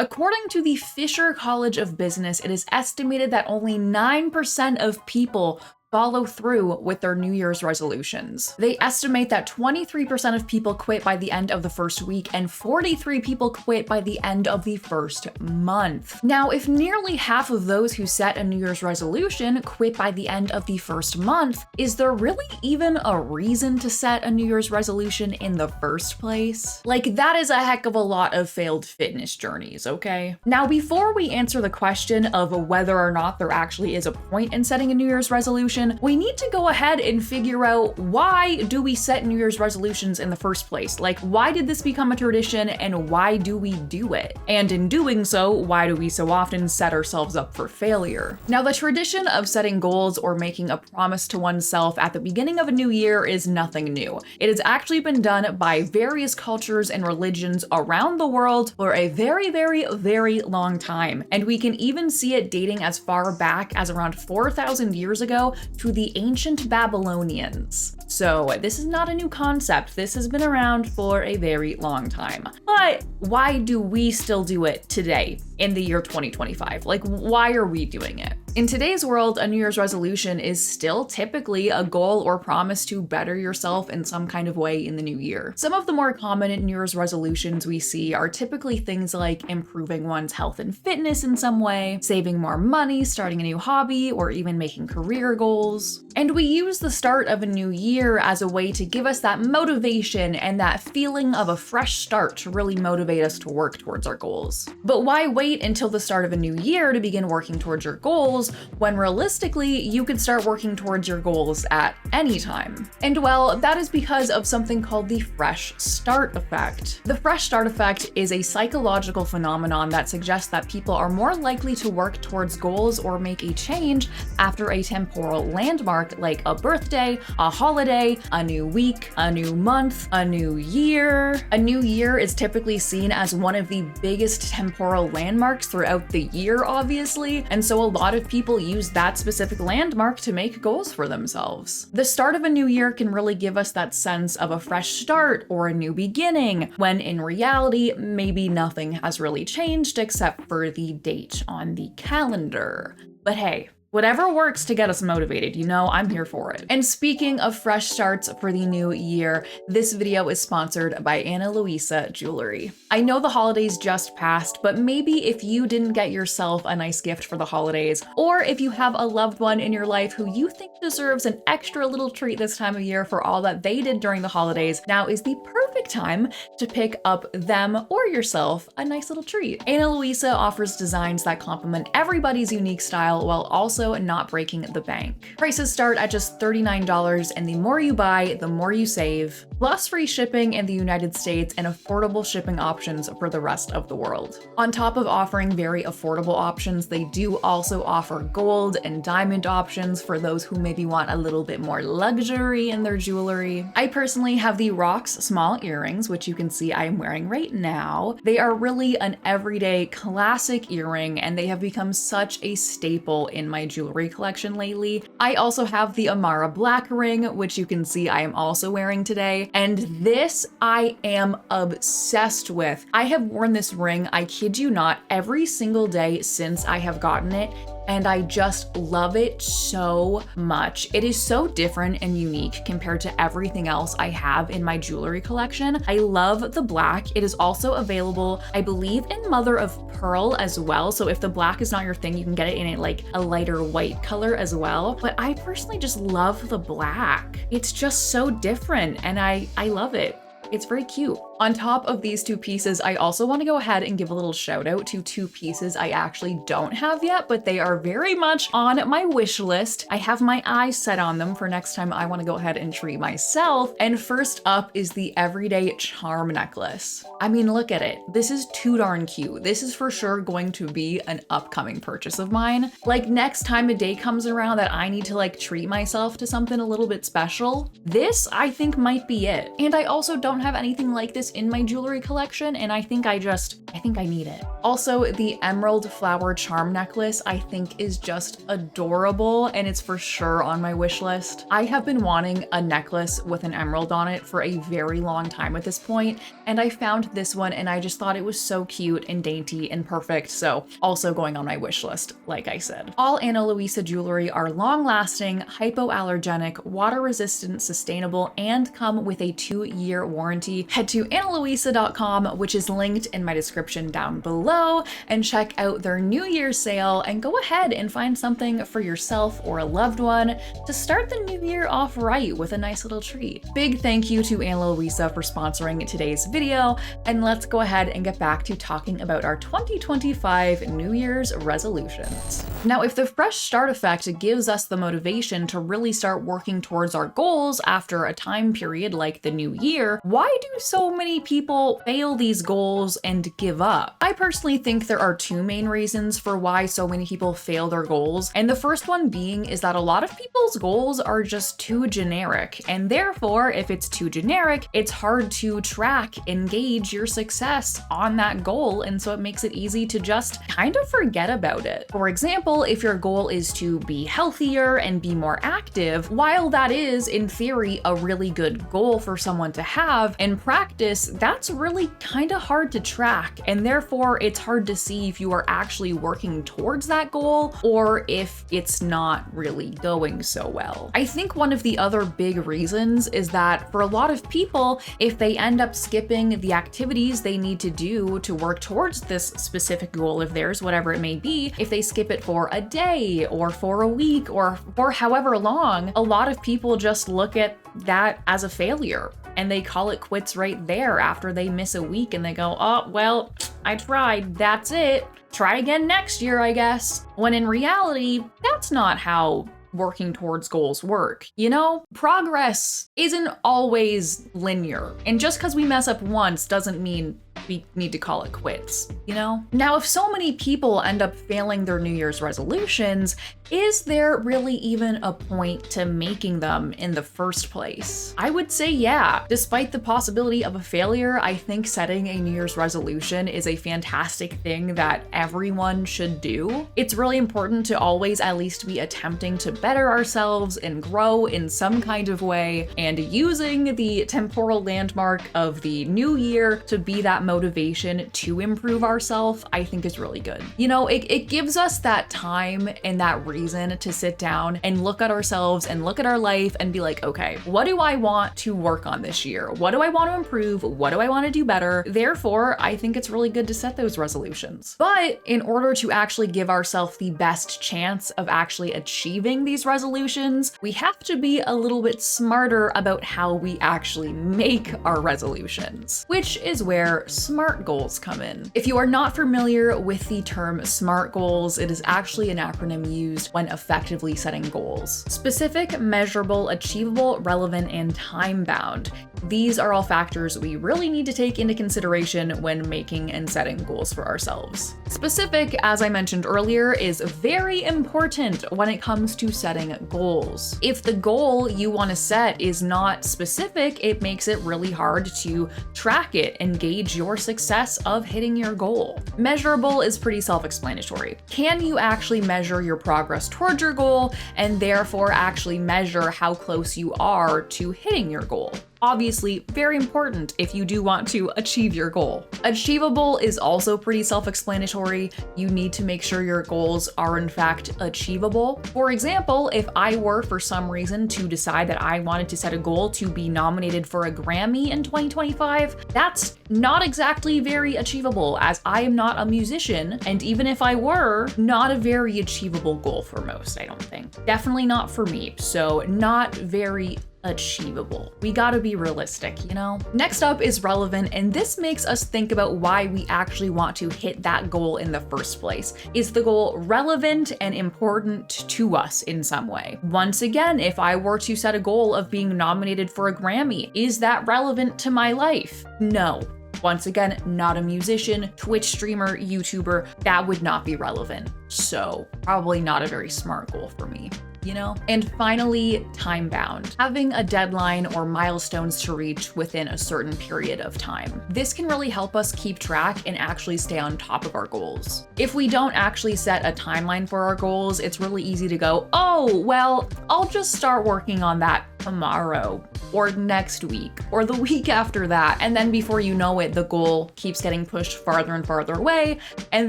According to the Fisher College of Business, it is estimated that only 9% of people follow through with their New Year's resolutions. They estimate that 23% of people quit by the end of the first week and 43 people quit by the end of the first month. Now, if nearly half of those who set a New Year's resolution quit by the end of the first month, is there really even a reason to set a New Year's resolution in the first place? Like, that is a heck of a lot of failed fitness journeys, okay? Now, before we answer the question of whether or not there actually is a point in setting a New Year's resolution, we need to go ahead and figure out, why do we set New Year's resolutions in the first place? Like, why did this become a tradition and why do we do it? And in doing so, why do we so often set ourselves up for failure? Now, the tradition of setting goals or making a promise to oneself at the beginning of a new year is nothing new. It has actually been done by various cultures and religions around the world for a very, very, very long time. And we can even see it dating as far back as around 4,000 years ago to the ancient Babylonians. So this is not a new concept. This has been around for a very long time. But why do we still do it today in the year 2025? Like, why are we doing it? In today's world, a New Year's resolution is still typically a goal or promise to better yourself in some kind of way in the new year. Some of the more common New Year's resolutions we see are typically things like improving one's health and fitness in some way, saving more money, starting a new hobby, or even making career goals. And we use the start of a new year as a way to give us that motivation and that feeling of a fresh start to really motivate us to work towards our goals. But why wait until the start of a new year to begin working towards your goals when realistically you could start working towards your goals at any time? And well, that is because of something called the fresh start effect. The fresh start effect is a psychological phenomenon that suggests that people are more likely to work towards goals or make a change after a temporal landmark like a birthday, a holiday, a new week, a new month, a new year. A new year is typically seen as one of the biggest temporal landmarks throughout the year, obviously, and so a lot of people use that specific landmark to make goals for themselves. The start of a new year can really give us that sense of a fresh start or a new beginning, when in reality, maybe nothing has really changed except for the date on the calendar. But hey, whatever works to get us motivated, you know, I'm here for it. And speaking of fresh starts for the new year, this video is sponsored by Luisa Jewelry. I know the holidays just passed, but maybe if you didn't get yourself a nice gift for the holidays, or if you have a loved one in your life who you think deserves an extra little treat this time of year for all that they did during the holidays, now is the perfect time to pick up them or yourself a nice little treat. Luisa offers designs that complement everybody's unique style while also not breaking the bank. Prices start at just $39, and the more you buy, the more you save, plus free shipping in the United States and affordable shipping options for the rest of the world. On top of offering very affordable options, they do also offer gold and diamond options for those who maybe want a little bit more luxury in their jewelry. I personally have the Rocks small earrings, which you can see I am wearing right now. They are really an everyday classic earring, and they have become such a staple in my jewelry collection lately. I also have the Amara black ring, which you can see I am also wearing today, and this I am obsessed with. I have worn this ring, I kid you not, every single day since I have gotten it, and I just love it so much. It is so different and unique compared to everything else I have in my jewelry collection. I love the black. It is also available, I believe, in mother of pearl as well. So if the black is not your thing, you can get it in like a lighter white color as well. But I personally just love the black. It's just so different, and I love it. It's very cute. On top of these two pieces, I also want to go ahead and give a little shout out to two pieces I actually don't have yet, but they are very much on my wish list. I have my eyes set on them for next time I want to go ahead and treat myself. And first up is the Everyday Charm necklace. I mean, look at it. This is too darn cute. This is for sure going to be an upcoming purchase of mine. Like, next time a day comes around that I need to like treat myself to something a little bit special, this I think might be it. And I also don't have anything like this in my jewelry collection, and I think I need it. Also, the emerald flower charm necklace I think is just adorable, and it's for sure on my wish list. I have been wanting a necklace with an emerald on it for a very long time at this point, and I found this one and I just thought it was so cute and dainty and perfect, so also going on my wish list, like I said. All Ana Luisa jewelry are long-lasting, hypoallergenic, water-resistant, sustainable, and come with a 2-year warranty. Head to analuisa.com, which is linked in my description down below, and check out their New Year's sale and go ahead and find something for yourself or a loved one to start the new year off right with a nice little treat. Big thank you to Ana Luisa for sponsoring today's video, and let's go ahead and get back to talking about our 2025 New Year's resolutions. Now, if the fresh start effect gives us the motivation to really start working towards our goals after a time period like the new year, why do so many people fail these goals and give up? I personally think there are 2 main reasons for why so many people fail their goals, and the first one being is that a lot of people's goals are just too generic, and therefore, if it's too generic, it's hard to track and gauge your success on that goal, and so it makes it easy to just kind of forget about it. For example, if your goal is to be healthier and be more active, while that is, in theory, a really good goal for someone to have, in practice, that's really kind of hard to track, and therefore it's hard to see if you are actually working towards that goal or if it's not really going so well. I think one of the other big reasons is that for a lot of people, if they end up skipping the activities they need to do to work towards this specific goal of theirs, whatever it may be, if they skip it for a day or for a week or for however long, a lot of people just look at that as a failure and they call it quits right there after they miss a week and they go, oh, well, I tried, that's it. Try again next year, I guess. When in reality, that's not how working towards goals work. You know, progress isn't always linear. And just because we mess up once doesn't mean we need to call it quits, you know? Now, if so many people end up failing their New Year's resolutions, is there really even a point to making them in the first place? I would say yeah. Despite the possibility of a failure, I think setting a New Year's resolution is a fantastic thing that everyone should do. It's really important to always at least be attempting to better ourselves and grow in some kind of way, and using the temporal landmark of the new year to be that motivation to improve ourselves, I think is really good. You know, it gives us that time and that reason to sit down and look at ourselves and look at our life and be like, okay, what do I want to work on this year? What do I want to improve? What do I want to do better? Therefore, I think it's really good to set those resolutions. But in order to actually give ourselves the best chance of actually achieving these resolutions, we have to be a little bit smarter about how we actually make our resolutions, which is where SMART goals come in. If you are not familiar with the term SMART goals, it is actually an acronym used when effectively setting goals. Specific, measurable, achievable, relevant, and time-bound. These are all factors we really need to take into consideration when making and setting goals for ourselves. Specific, as I mentioned earlier, is very important when it comes to setting goals. If the goal you want to set is not specific, it makes it really hard to track it and gauge your success of hitting your goal. Measurable is pretty self-explanatory. Can you actually measure your progress towards your goal and therefore actually measure how close you are to hitting your goal? Obviously, very important if you do want to achieve your goal. Achievable is also pretty self-explanatory. You need to make sure your goals are in fact achievable. For example, if I were for some reason to decide that I wanted to set a goal to be nominated for a Grammy in 2025, that's not exactly very achievable, as I am not a musician, and even if I were, not a very achievable goal for most, I don't think. Definitely not for me, so not very achievable. We gotta be realistic, you know? Next up is relevant, and this makes us think about why we actually want to hit that goal in the first place. Is the goal relevant and important to us in some way? Once again, if I were to set a goal of being nominated for a Grammy, is that relevant to my life? No. Once again, not a musician, Twitch streamer, YouTuber, that would not be relevant. So probably not a very smart goal for me. you know? And finally, time bound. Having a deadline or milestones to reach within a certain period of time. This can really help us keep track and actually stay on top of our goals. If we don't actually set a timeline for our goals, it's really easy to go, oh, well, I'll just start working on that tomorrow or next week or the week after that. And then before you know it, the goal keeps getting pushed farther and farther away. And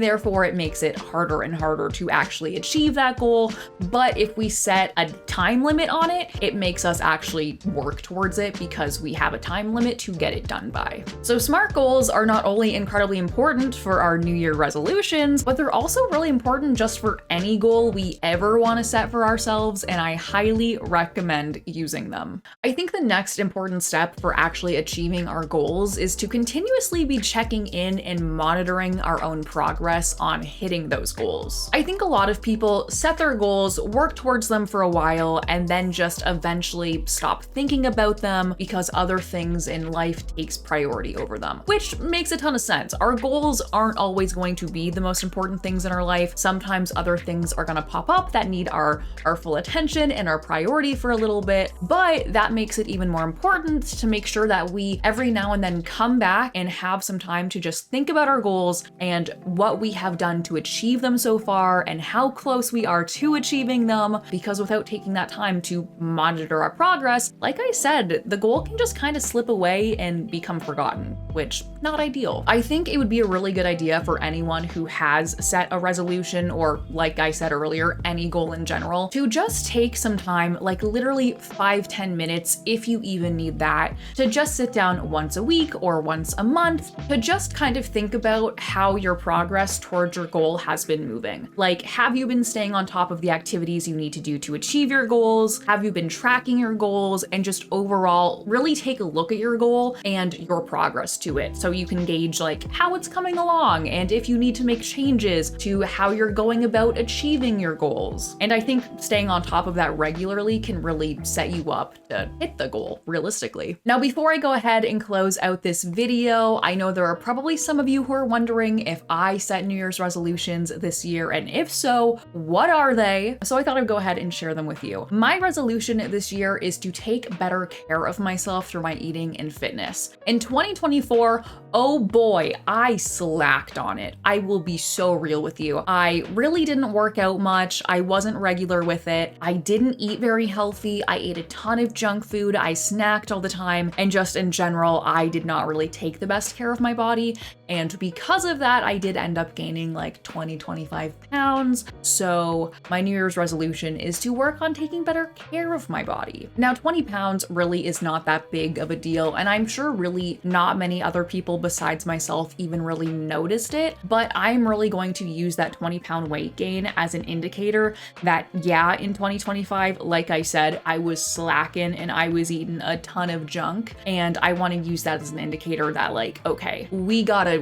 therefore it makes it harder and harder to actually achieve that goal. But if we set a time limit on it, it makes us actually work towards it because we have a time limit to get it done by. So SMART goals are not only incredibly important for our New Year resolutions, but they're also really important just for any goal we ever want to set for ourselves. And I highly recommend using them. I think the next important step for actually achieving our goals is to continuously be checking in and monitoring our own progress on hitting those goals. I think a lot of people set their goals, work towards them for a while, and then just eventually stop thinking about them because other things in life takes priority over them, which makes a ton of sense. Our goals aren't always going to be the most important things in our life. Sometimes other things are going to pop up that need our full attention and our priority for a little bit. But that makes it even more important to make sure that we every now and then come back and have some time to just think about our goals and what we have done to achieve them so far and how close we are to achieving them. Because without taking that time to monitor our progress, like I said, the goal can just kind of slip away and become forgotten, which not ideal. I think it would be a really good idea for anyone who has set a resolution or, like I said earlier, any goal in general, to just take some time, like literally 5-10 minutes, if you even need that, to just sit down once a week or once a month to just kind of think about how your progress towards your goal has been moving. Like, have you been staying on top of the activities you need to do to achieve your goals? Have you been tracking your goals? And just overall, really take a look at your goal and your progress to it so you can gauge like how it's coming along and if you need to make changes to how you're going about achieving your goals. And I think staying on top of that regularly can really set you up to hit the goal realistically. Now, before I go ahead and close out this video, I know there are probably some of you who are wondering if I set New Year's resolutions this year, and if so, what are they? So I thought I'd go ahead and share them with you. My resolution this year is to take better care of myself through my eating and fitness. In 2024, oh boy, I slacked on it. I will be so real with you. I really didn't work out much. I wasn't regular with it. I didn't eat very healthy. I ate a ton of junk food. I snacked all the time. And just in general, I did not really take the best care of my body. And because of that, I did end up gaining like 25 pounds. So my New Year's resolution is to work on taking better care of my body. Now, 20 pounds really is not that big of a deal. And I'm sure really not many other people besides myself even really noticed it. But I'm really going to use that 20-pound weight gain as an indicator that, yeah, in 2025, like I said, I was slacking and I was eating a ton of junk. And I want to use that as an indicator that like, okay, we gotta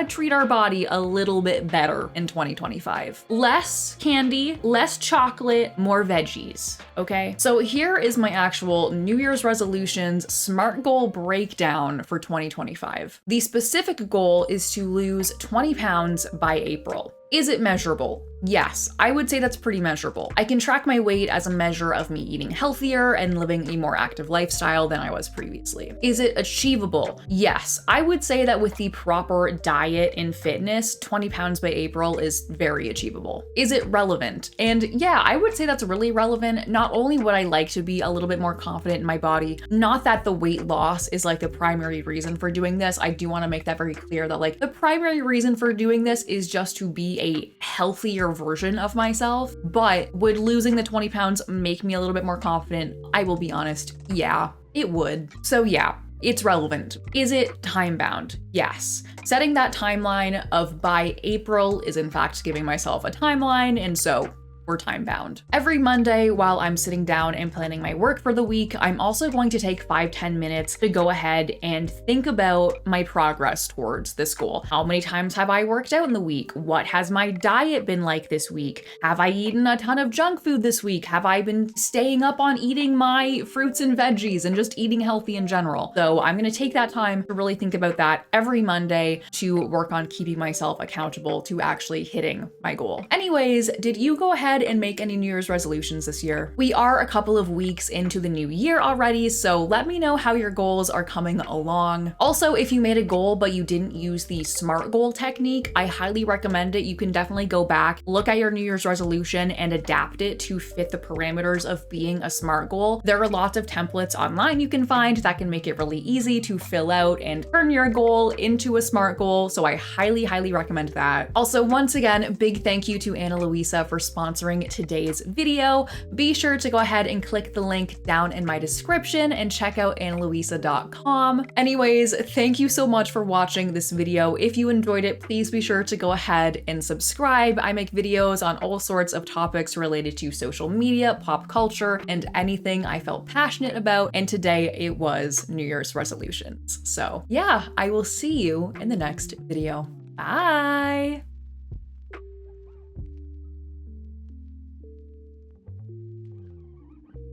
treat our body a little bit better in 2025. Less candy, less chocolate, more veggies, okay? So here is my actual New Year's resolutions SMART goal breakdown for 2025. The specific goal is to lose 20 pounds by April. Is it measurable? Yes, I would say that's pretty measurable. I can track my weight as a measure of me eating healthier and living a more active lifestyle than I was previously. Is it achievable? Yes, I would say that with the proper diet and fitness, 20 pounds by April is very achievable. Is it relevant? And yeah, I would say that's really relevant. Not only would I like to be a little bit more confident in my body, not that the weight loss is like the primary reason for doing this. I do want to make that very clear that like the primary reason for doing this is just to be a healthier version of myself. But would losing the 20 pounds make me a little bit more confident? I will be honest, yeah, it would. So yeah, it's relevant. Is it time bound? Yes. Setting that timeline of by April is in fact giving myself a timeline, and so we're time bound. Every Monday, while I'm sitting down and planning my work for the week, I'm also going to take 5-10 minutes to go ahead and think about my progress towards this goal. How many times have I worked out in the week? What has my diet been like this week? Have I eaten a ton of junk food this week? Have I been staying up on eating my fruits and veggies and just eating healthy in general? So I'm gonna take that time to really think about that every Monday to work on keeping myself accountable to actually hitting my goal. Anyways, did you go ahead ahead and make any New Year's resolutions this year. We are a couple of weeks into the new year already, so let me know how your goals are coming along. Also, if you made a goal but you didn't use the SMART goal technique, I highly recommend it. You can definitely go back, look at your New Year's resolution and adapt it to fit the parameters of being a SMART goal. There are lots of templates online you can find that can make it really easy to fill out and turn your goal into a SMART goal, so I highly recommend that. Also, once again, big thank you to Luisa for sponsoring today's video. Be sure to go ahead and click the link down in my description and check out analuisa.com. Anyways, thank you so much for watching this video. If you enjoyed it, please be sure to go ahead and subscribe. I make videos on all sorts of topics related to social media, pop culture, and anything I felt passionate about. And today it was New Year's resolutions. So yeah, I will see you in the next video. Bye!